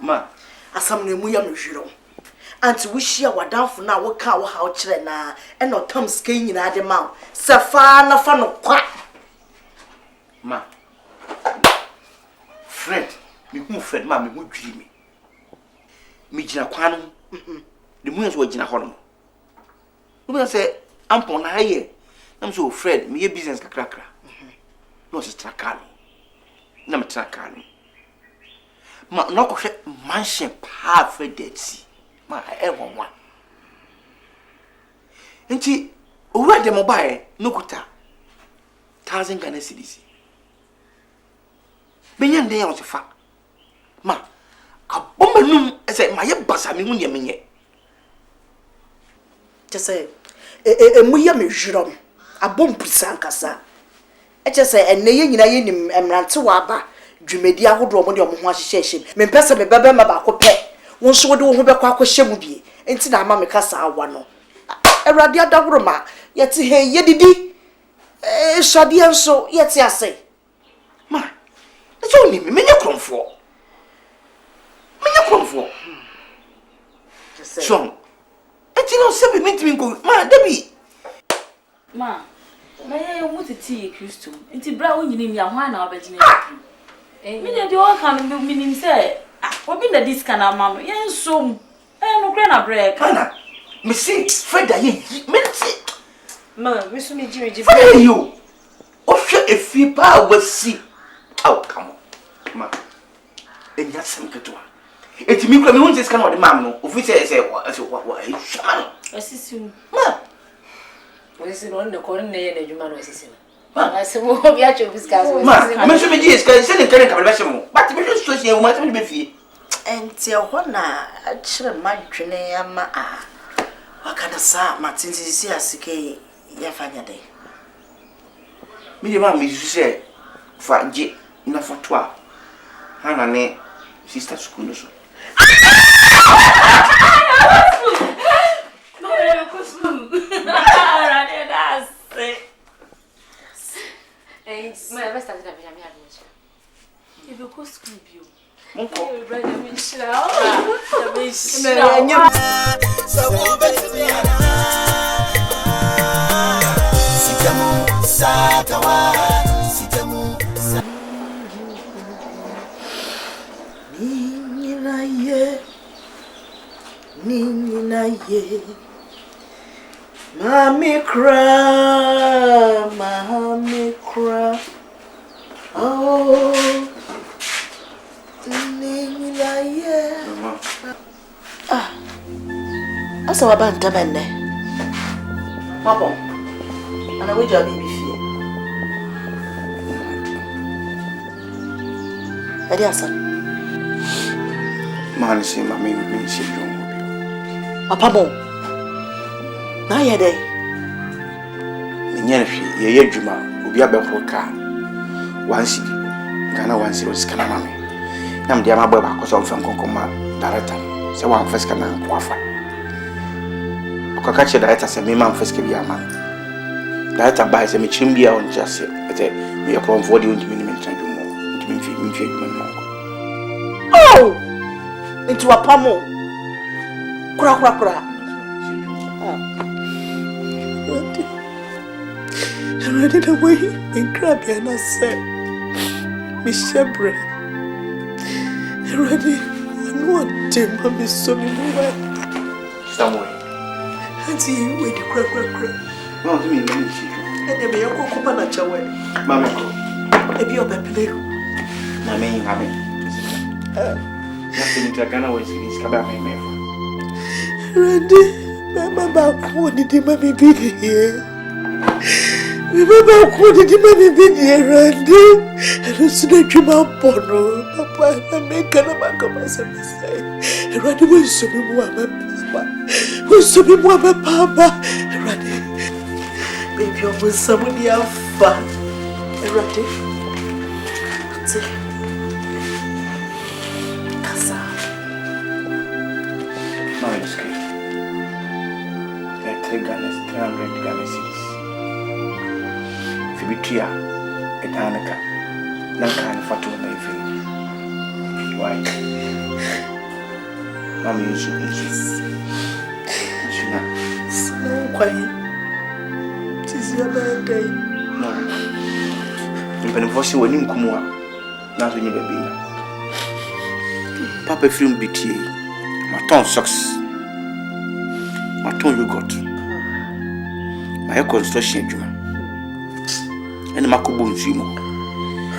Ma, asam ne mu ya mhwiro. Anti wo hia wadanfo na wo ka wo ha wo kire na e no tam ska nyina de ma. Safa na fa no kwa. Ma. Fred, me hu Fred ma me hu dwiri me. Me gina kwan no. De mu enso gina ho no. No be say ampon na ye. I'm so Fred, me ye business kakrakra. No se traka no. Na me traka no. Ma no ko hwe mansion pa Fred dead see. Ma e wonwa. Enti owura de mobile no kuta 1,000 Ghana cedis. Benya ndey on se fa. Ma abomanum ese ma ye basa me hu ne menye. Just mu ya mhwiro abom pusan kasa. Eche say enne ye nyina ye nim emrante wa aba dwumedi ahodo mo de omo ho ahyehye me mpese me bebe ma ba ko pe won so de wo ho be kwa akohye mu bie enti na ama me kasa awa no Awurade adaworo ma yeti he ye didi sode enso yeti ase ma ejo ni me menye kromfo Sean enti no se be mentimi ko ma dabi ma ye mutiti Kristo enti bra wo nyini mi ahwa na obegine me de o kan minim se obi na diska na ma no ye nsom no kre na break ana me see Fred aye me see ma me so me jiri Fred you o hwe efi pa wasi aw come ma enya sem ketwa eti mi kura me won diska na o de mam no ofi se wa shama asisi ma wesi no ne ko ne ye na djuma no asisi no asemo obi a cho biska so ma me so me ji eska se ne kare ka be shemo but me so so ye ma se me be fie enti ho na akire madwene ama wakada sa matintisi asike ya fanya dai mi de ma mi se fa je na foto a hana ne sister school no so ma basta da minha amiga. Eu vou com Scooby. Monko. Mami cry. Oh, asa wabanta benne. Papa, ana weja bibi fie. Adi asa. Man say mami me see you. Papa bon. Na ye dey. Menye hwe ye adwuma obi abehoro ka. Wansi Ghana wansi o skana mami. Na mde ama boy ba ko so mfa konkoma director. Se wan feska na nko afa. Okaka che director se me man feska bi ama. Director ba se me chim bia on jase. Ete me yakro mfo de ontimi ni mentan dwumo. Ontimi mfi adwuma no. Oh! Into a pamo. Kura. Ready the way in crab and I said, Miss Shebre. Ready, I want to mommy so well. Somewhere. And see you with the crack. No, to me, let me see you. And then we are going to go to Mamma, if you're a play. I mean, nothing to Ghana was in his cabin. Ready, Mamma, what did you mommy be here? Remember what did you be here, Randy? I don't see that you are born. Papa, I make a back of us and say, Randy will so be more papa. Will so be more papa. Randy, baby, you will somebody have fun. Randy, Casa. No, it's good. There are 300 Ghana cedis. Fibitria, a Danaka, Nanka, and Fatu, my friend. Why? Mami, you should. Small quiet. Tis your birthday. No. You've been forcing when you come out. Not when you baby. Papa film BTA. My tongue sucks. My tongue you got. My construction juma. And my kubum sumo.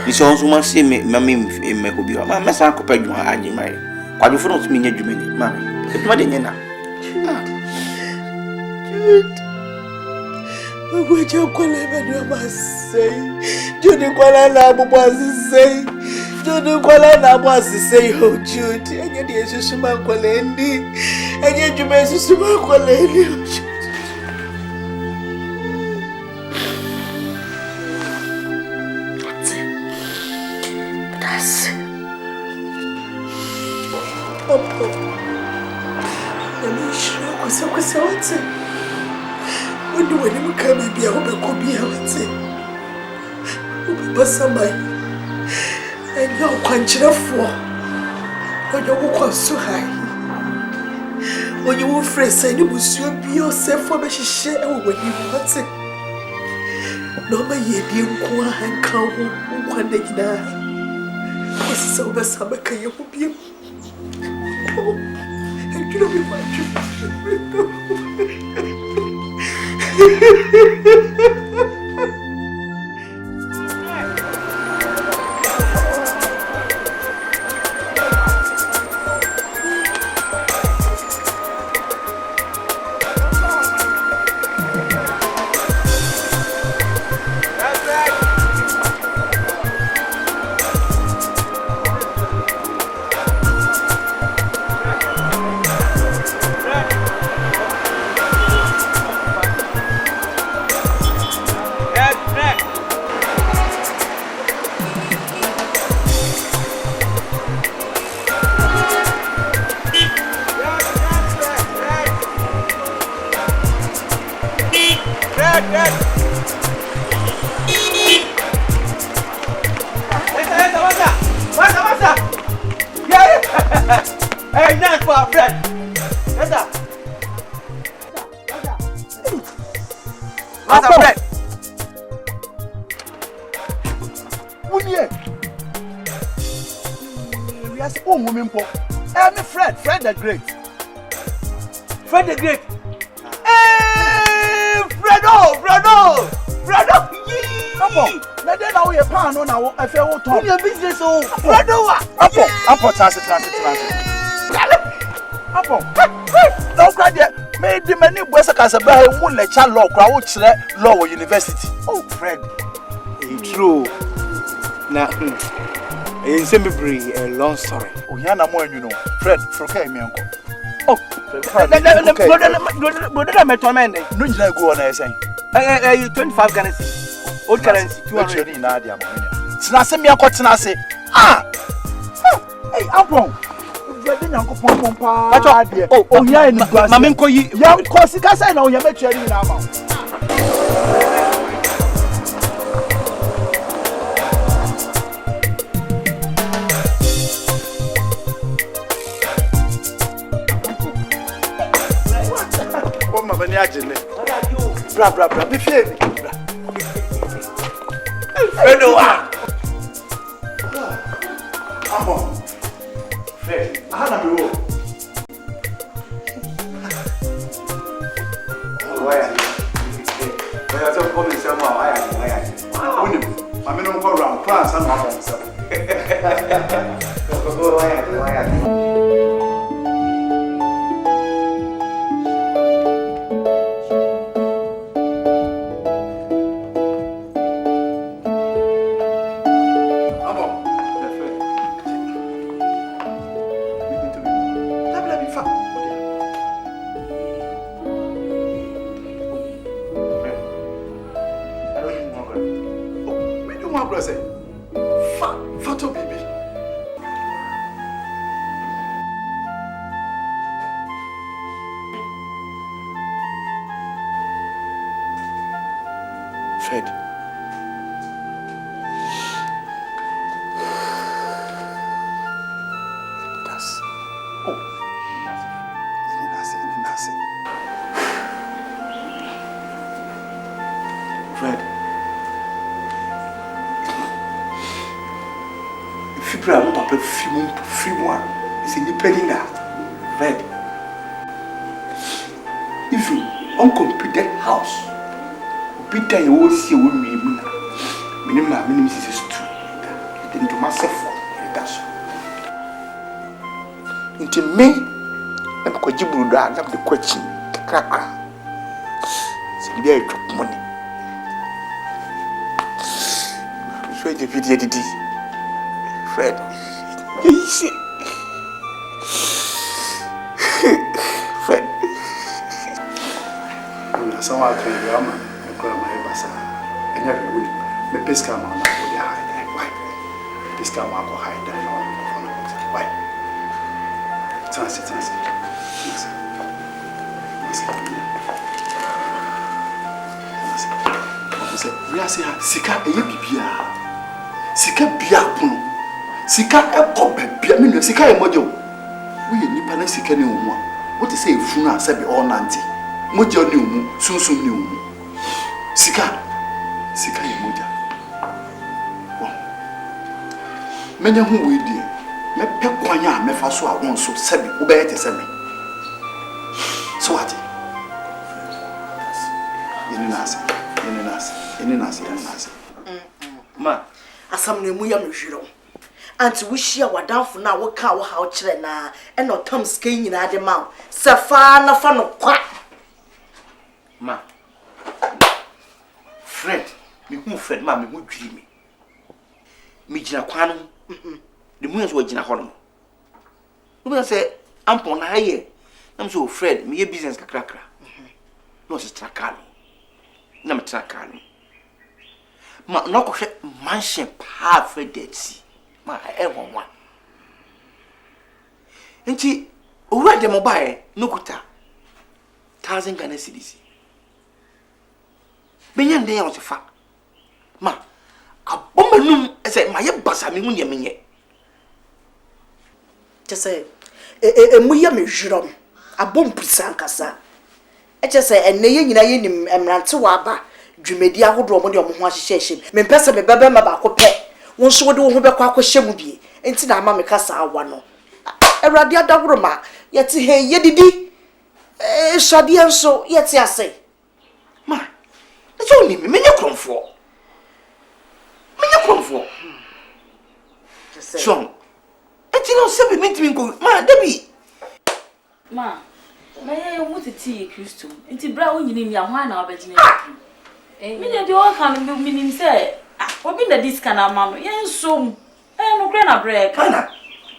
This also must see me, mammy, in my hobby. My massa compared you, I did my. Why you follow me, you mean, mammy? It's not in Yena. What you call him, you must say. Judy Kuala was say. Judy Kuala was say, oh, Judy, and yet you Sushima Kualendi, and yet you may Sushima Kualendi. That's Papa. Let me show you what's it. When do we come and be able to be able to somebody and you're quite for when you walk so high. When you were friends, and you will soon be yourself for me, she share when you want it. No, my dear, and come one day now. So the summer can you be? Oh, and you don't be my Hey, that's for a friend. What's up? What's up, friend? We are home, woman. I'm a friend, Fred the Great. Fred the Great. Hey, Fredo. Come on. Now then, now we are pan on our affair. What your business? Oh, Fredo. Apple, transit. Apple. Don't cry there. Made the many boys as a bear who lecture law, crowd law university. Oh, Fred. True. Now, in Sembri, a long story. Oh, Yana more, you know. Fred, forget me, uncle. Oh, Fred, I met one man. No, you go on, I say. 25 currency. Old currency, 200 in Nadia. Snassi me a cotton, I say. Ah! Hey, Apple. Oh, yeah, Maminko, yeah, of course, because I know you met you now. Oh, my Banyajin. Bra, be fair. Hello, I had a rule. Why are you coming somewhere? Why are you? I'm in around France and my myself. Why are you? Fred. That's perfume, it's independent. Fred, if you uncompleted house, Peter, you will see with me. Minimum is true. Into myself, that's into me. I'm going to give the question. Cracker. So, you are money. So, the video did Fred. Yes. Fred. Someone to you, I'm going to basa. And every week, the pesca man will be hiding. Why? Pesca man will hide. Why? Transit. We are saying, Sika, a bibia. Sika biapun. Sika a copy, Biamino, Sika a model. We need Pana Sika no more. What is a funa said all nanti? Mojo new, soon new. Sika a moja. Many who we dear. Me pequania, me faso, I want so seven, obey it, seven. So what? Ma, asam ne mu ya mehwiro. Anti wo hia wadanfo na wo ka wo ha wo kire na e no tam skan nyina de ma. Safa na fa no kwa. Ma. Fred, me hu Fred ma me hu dwiri me. Me gina kwa no. De mu enso gina ho no. No be say ampon na haye. Na me so Fred, me ye business kakrakra. No se traka no. Na me traka no. Ma no ko hwe mansion pa Fred deti. Ma e wonwa. Enti owura de mobile no kuta 1000 Ghana cedis. Benya ndey ya osefa. Ma abomanum ese ma ye basa me hu ne menye. Tese mu ya mehwiro. Abom prisankasa. Eche se enne ye nyina ye nim emrante wa aba dwumedi ahodo mo de omo ho ahyehye. Me mpese me baba ma ba ko pe. Won so de wo ho be kwa akohye mu bie. Enti na ama me kasa awa no. Ewrade adagoro ma yete he ye didi. Swade enso yete ase. Ma. Eche oni me menye kromfo. Tese. So. Enti no se be mitimi nko. Ma debi. Ma. Ma ye mutiti Kristo. Enti bra wonyini mi ahwa na obagine. Me dey o kan minim say obi na diska na ma no. Ye nsom. No kra na break. Kana.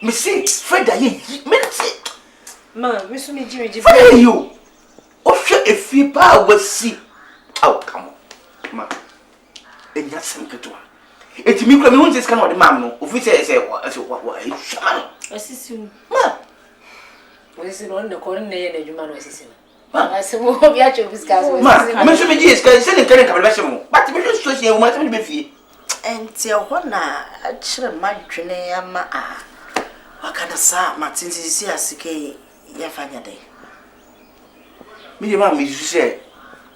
Me see Fred aye. Me see. Ma, we so me ji. Fred you. O hwe efi pa wasi. Oh, come on. Ma. Enya semketo. Eti mi kura me won diska na ode mam no. Ofi say wa shama. Asisi. Ma. We say no ne ko ne ye na djuma no asisi na. Ma se mo bi acho biska so. Ma, me so me ji eska se ne kere kabele be mo. But me so so ye o ma se me be fie. Enti ho na akire madwene ama wakada sa matinzi asike ya fanya dai. Me de ma me su se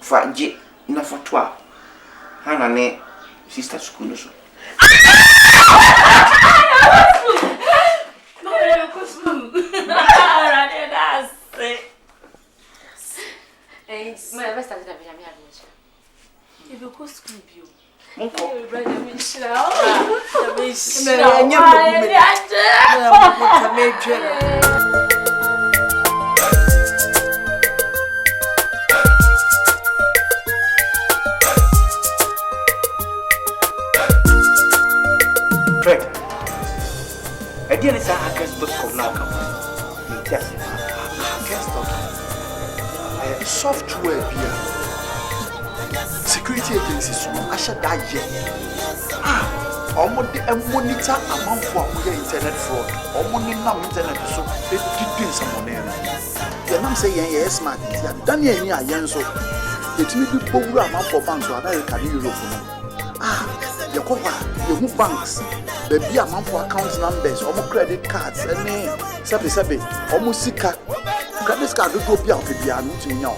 fa je na foto a. Hana ne sister school no so. Ma, vai stare da mia amica. E do school bio. Monko. Fred, again it's a hackers.com now. It's software here. Security agencies I should die yet. Monitor amount for internet fraud. Internet so they did some money. The man say yes smart. Daniel here yen so. It me be poor amount for banks to America Europe. You cover you banks. The be amount for account numbers, credit cards, and sabi almost sika. Credit card go be out with the anointing now.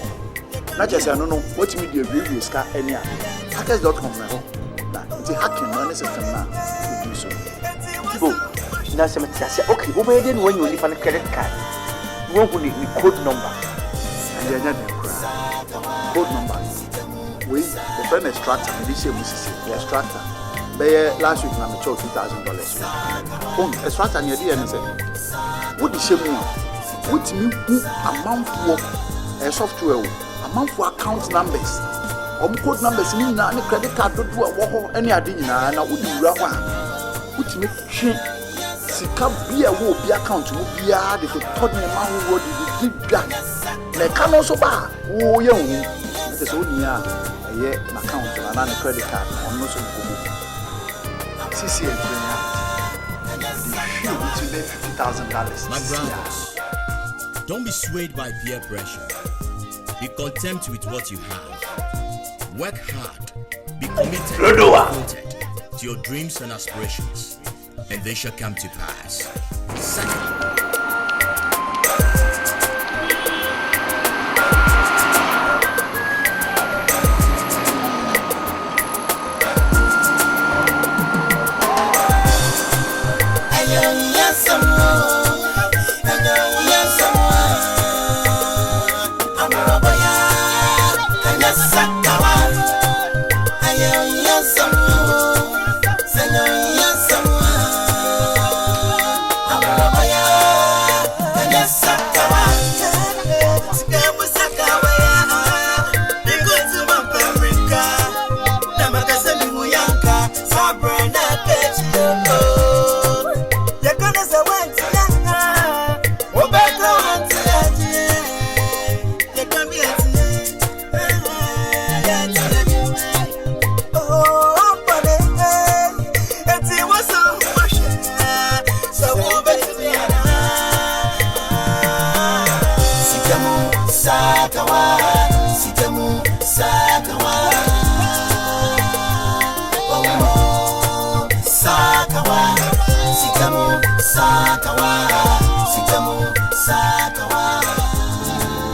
Not just I don't know what me the review scar any hackers.com now. That it's hacking no necessary now to do so. Go gyina sɛ mete ase okay wobɛyɛ dɛ ne wanya onipa no credit card wohu ne code number and yɛnyɛ den koraa code number wei yɛfrɛ no extractor mede hyɛ mu sisi extractor bɛyɛ last week na mekyɛw $2,000 extractor ne yɛde yɛ no sɛ wode hyɛ mu a wotumi hu amanfoɔ software o amanfoɔ account numbers code numbers ni nyinaa ne credit card dodo a wɔ hɔ ne ade nyinaa na wode wura hɔ a wotumi twe sika bi a wɔ obi account mu biara de totɔ ne ma ho wɔ de dwa na ɛka no nso ba a woyɛ hu ɛsɛ sɛ woni a ɛyɛ na account na ne credit card ɔno nso nkɔbɔ sisi ɛgbɛnya de hwɛ wuti bɛ $50,000 my brother, don't be swayed by peer pressure. Be content with what you have. Work hard. Be committed to your dreams and aspirations, and they shall come to pass. Second,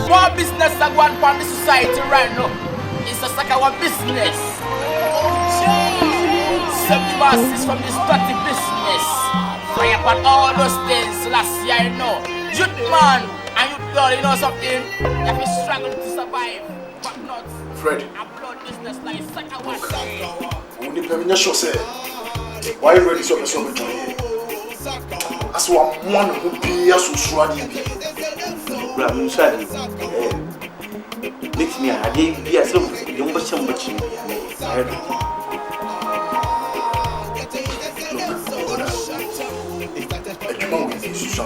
more business that go on from the society right now. It's a Sakawa business. Some masses from the static business. Fire upon all those things last year, you know. Youth man and youth girl, you know something? You have to struggle to survive, but not. Fred. Upload business like Sakawa. Only permission show say. Why you ready so so much here? As one who be as usually be. bra me nsuade let me a dey bi asem de mo bɛhyɛ mo bɛkyi I ready adwuma wo isusu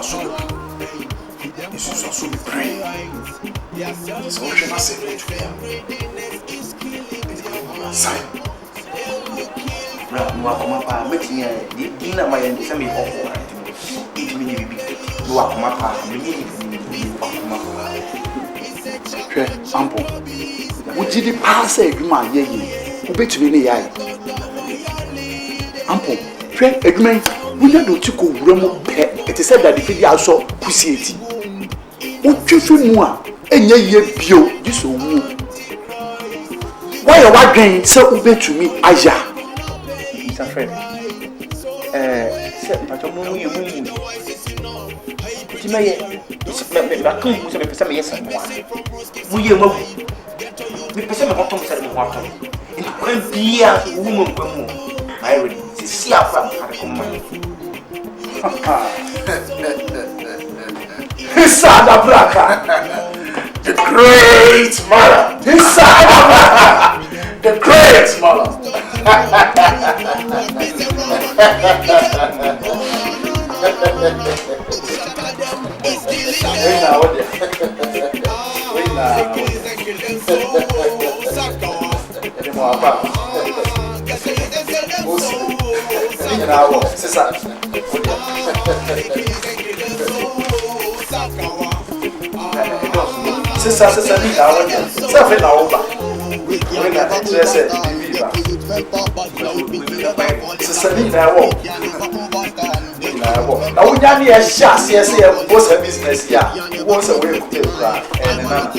aso bebree sɛ wohwɛ no asɛ sai bra mo akoma pa mɛtumi a di na ma yɛ de sɛ me kɔkɔ ntimi ne bibi no akoma pa me ni akoma pa hwɛ ampo wogye di paa sɛ adwuma a yɛyɛ wobɛtumi ne yɛayɛ ampo hwɛ adwuma yi wonya de oti kɔwura mu pɛ ɛte sɛ dadefidi asɔ kusie ti wotwe fi mu a ɛnyɛ yie bio gye sɛ owuo woayɛ w'adwen sɛ wobɛtumi ayɛ Mr. Fred sɛ mpatɔ mo yɛ mu yi nti mɛyɛ mɛka mu sɛ mepɛ sɛ meyɛ sɛ mmoa moyɛ mu awu mepɛ sɛ mekɔtɔm sɛ de mo ho atɔm nti kwan biaa sɛ wowu mu nkwa mu mayɛ ready sisi afa ade kɔmma Hisada Blaka, the great mother. Hisada Blaka, the great mother. Sisa ni na wanya. Sisa fe na Obra. We na interest viva. Sisa ni na wo. Na wo. Na wonya ni e sha se e boss business ya. Wo se we kute bra. Na.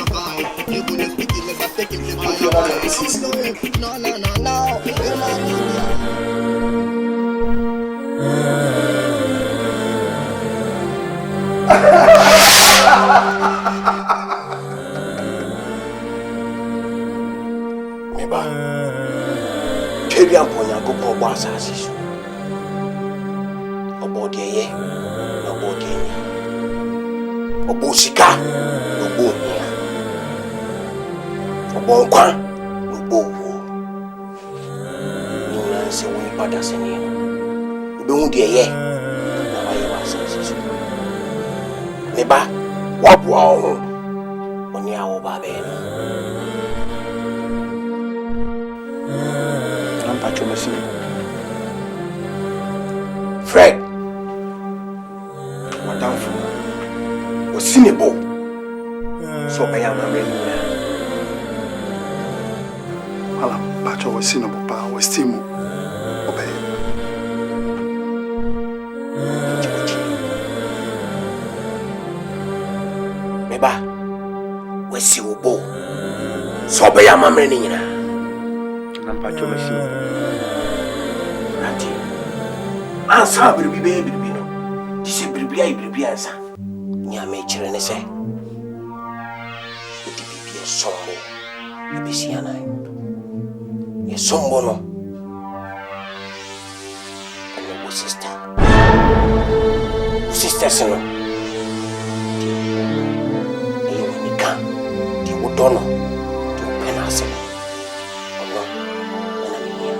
Meba. Tell you upon your go boss as about the year, about the year. Obosika, no bonia. Obonqua, no bowo. No answer when you pass in here. Don't dear, no, I was. Neba, what wow on your baby. I'm patching machine. Fred, Madame Fu was cynical. So I am a man. Well, Pacho was cynical, but I was still obey. Meba, was you bo? So I am a man. I'm patching machine. Answer, baby, no. This is baby answer. Nya me chere ne say. Odi bibi e sombo. E bisi ana. E sombo no. Ene bo sister. Sister sino. E woni kan. Di wodono. Di penase. Ono. Ena mi nia.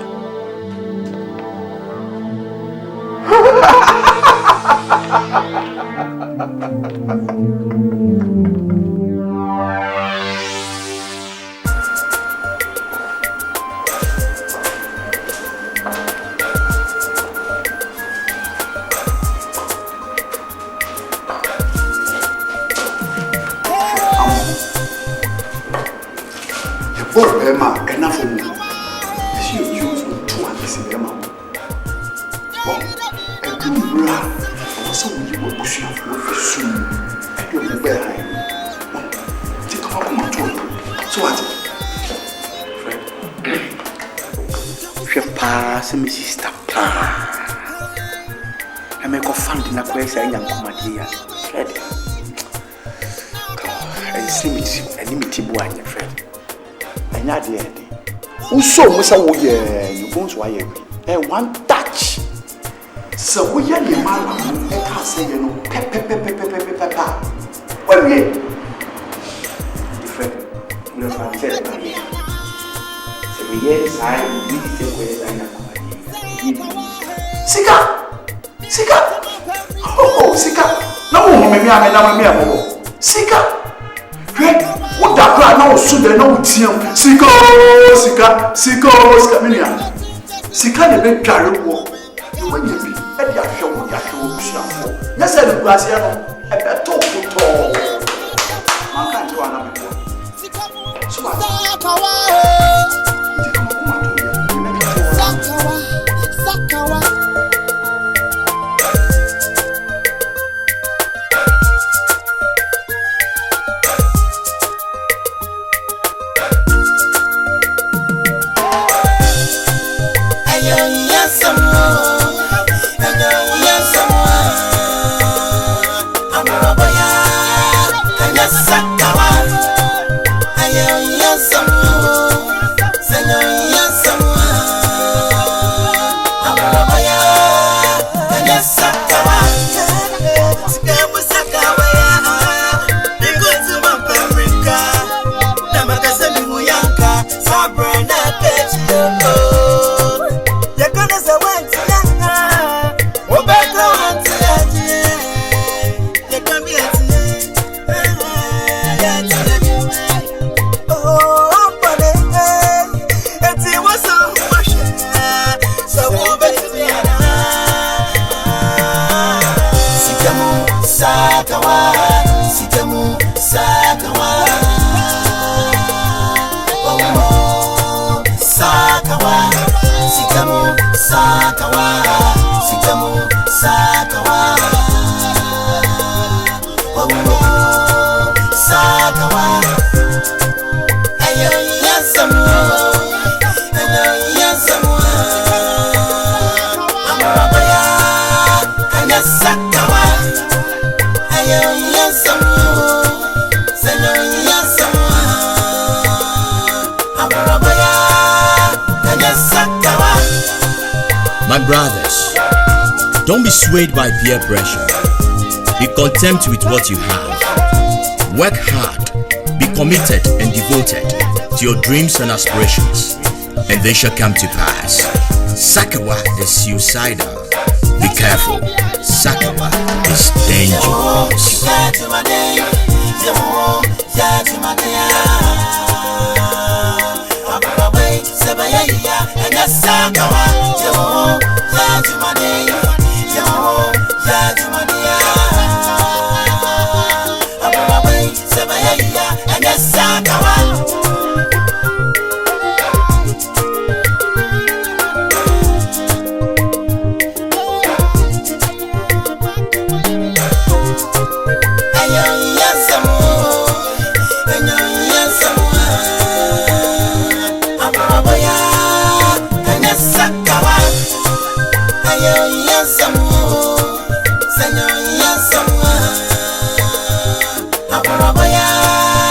Oh, Emma, enough for me. She used to see Emma. Oh, a good bra. So you will push your foot soon. I don't know where I am. Take off my toy. So what? If you pass, Mrs. Stapa, I make a fund in a question and come here. Fred, I see me, I need to buy your friend. Not the end. Who saw Mr. Woye? You bones why and one touch. So we are the man and can't say you know pepper. Well, yeah. Friend, we have found it. So we yes, I will take away Sika! Oh, Sika! No, maybe I'm Sika! Friend! What that crowd now soon they know with him. Sika, minia. Sika the big carry walk. You when you be at your show, yes, I do glass here. I bet talk to talk. Man can't do another. So what? My brothers, don't be swayed by peer pressure. Be content with what you have. Work hard, be committed and devoted to your dreams and aspirations, and they shall come to pass. Sakawa is suicidal. Be careful. Sakawa is dangerous. Yeah.